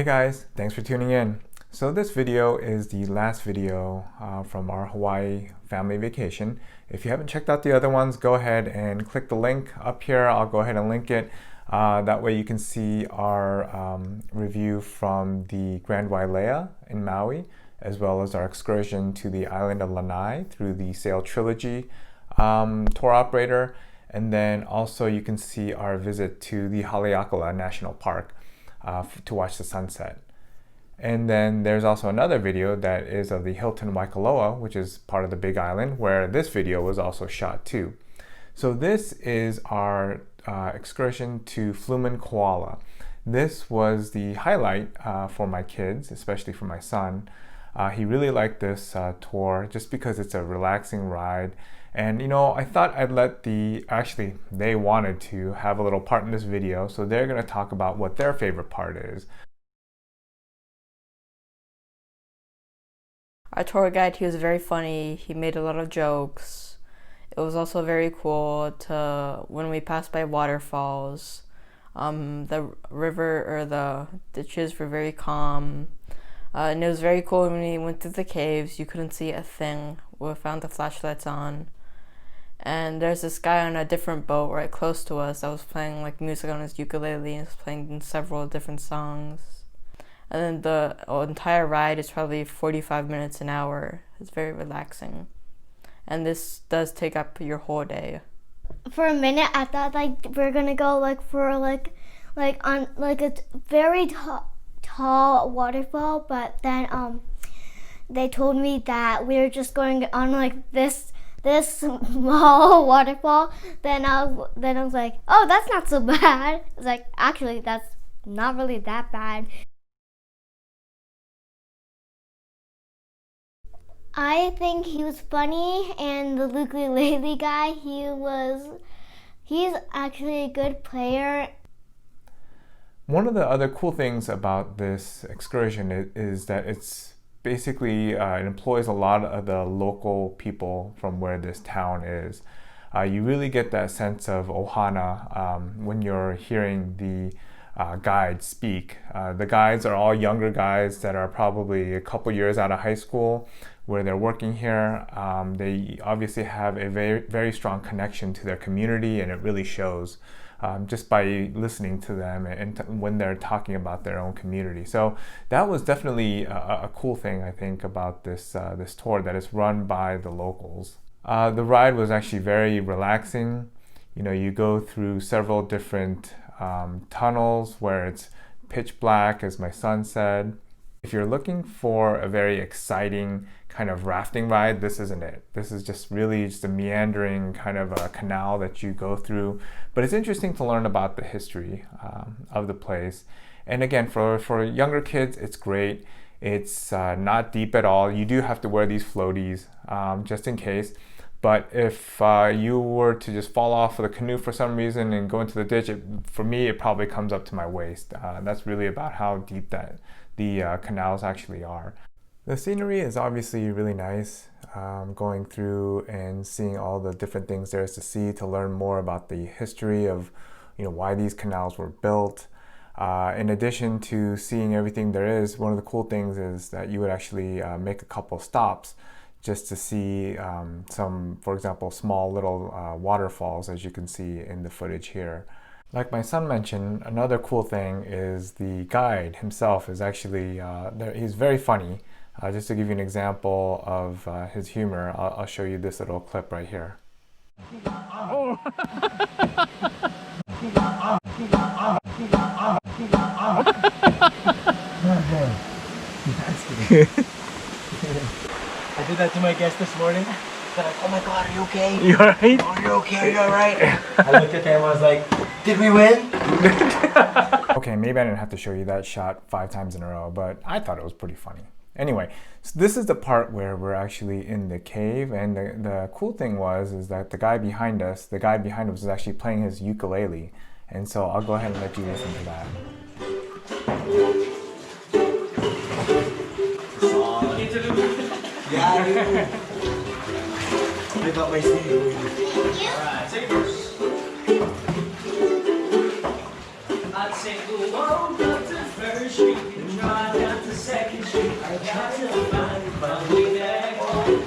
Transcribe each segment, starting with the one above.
guys, thanks for tuning in. So this video is the last video from our Hawaii family vacation. If you haven't checked out the other ones, go ahead and click the link up here. I'll go ahead and link it. That way you can see our review from the Grand Wailea in Maui, as well as our excursion to the island of Lanai through the Sail Trilogy tour operator. And then also you can see our visit to the Haleakala National Park to watch the sunset. And then there's also another video that is of the Hilton Waikoloa, which is part of the Big Island, where this video was also shot too. So this is our excursion to Flumin Kohala. This was the highlight for my kids, especially for my son. He really liked this tour just because it's a relaxing ride. And you know, I thought I'd let they wanted to have a little part in this video, so they're going to talk about what their favorite part is. Our tour guide, he was very funny. He made a lot of jokes. It was also very cool when we passed by waterfalls. The river or the ditches were very calm. And it was very cool when we went through the caves. You couldn't see a thing. We found the flashlights on. And there's this guy on a different boat right close to us that was playing like music on his ukulele and was playing several different songs. And then the entire ride is probably 45 minutes an hour. It's very relaxing. And this does take up your whole day. For a minute, I thought we're gonna go on a very tall waterfall, but then they told me that we were just going on this small waterfall. Then I was like, oh, that's not so bad. It's like, actually, that's not really that bad. I think he was funny, and the ukulele guy, he's actually a good player. One of the other cool things about this excursion is that it's basically, it employs a lot of the local people from where this town is. You really get that sense of ohana when you're hearing the guides speak. The guides are all younger guys that are probably a couple years out of high school where they're working here. They obviously have a very, very strong connection to their community, and it really shows just by listening to them and when they're talking about their own community. So that was definitely a cool thing, I think, about this tour, that is run by the locals. The ride was actually very relaxing. You know, you go through several different tunnels where it's pitch black, as my son said. If you're looking for a very exciting kind of rafting ride, this isn't it. This is just really just a meandering kind of a canal that you go through. But it's interesting to learn about the history of the place. And again, for younger kids, it's great. It's not deep at all. You do have to wear these floaties just in case. But if you were to just fall off of the canoe for some reason and go into the ditch, for me, it probably comes up to my waist. That's really about how deep the canals actually are. The scenery is obviously really nice, going through and seeing all the different things there is to see, to learn more about the history of, why these canals were built. In addition to seeing everything there is, one of the cool things is that you would actually make a couple stops just to see some, for example, small little waterfalls, as you can see in the footage here. Like my son mentioned, another cool thing is the guide himself is actually, he's very funny. Just to give you an example of his humor, I'll show you this little clip right here. Oh. I did that to my guest this morning. They're like, oh my God, are you okay? You alright? Oh, you're okay, you're alright. I looked at them, I was like, did we win? Okay, maybe I didn't have to show you that shot 5 times in a row, but I thought it was pretty funny. Anyway, so this is the part where we're actually in the cave, and the cool thing is that the guy behind us was actually playing his ukulele. And so I'll go ahead and let you listen to that. Yeah, dude. I got my CD. Alright, take it first. take the road up to First Street and drive down to Second Street. I got to find my way back home.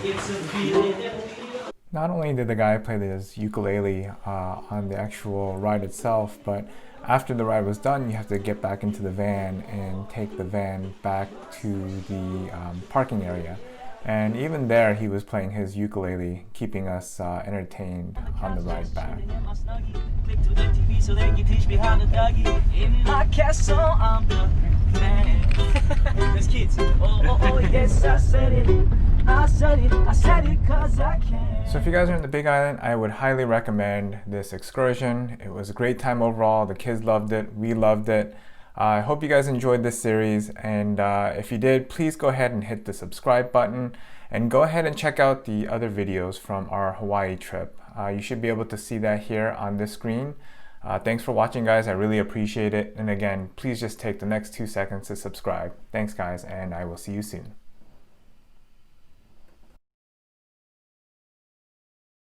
It's a feeling that we Not only did the guy play this ukulele on the actual ride itself, but after the ride was done, you have to get back into the van and take the van back to the parking area. And even there, he was playing his ukulele, keeping us entertained on the ride back. click to the TV so they can teach me how to doggy. In my castle, I'm the man. There's kids. Oh, yes, I said it. I said it 'cause I can. So if you guys are in the Big Island, I would highly recommend this excursion. It was a great time overall. The kids loved it. We loved it. I hope you guys enjoyed this series, and if you did, please go ahead and hit the subscribe button and go ahead and check out the other videos from our Hawaii trip. You should be able to see that here on this screen. Thanks for watching, guys. I really appreciate it. And again, please just take the next 2 seconds to subscribe. Thanks, guys, and I will see you soon.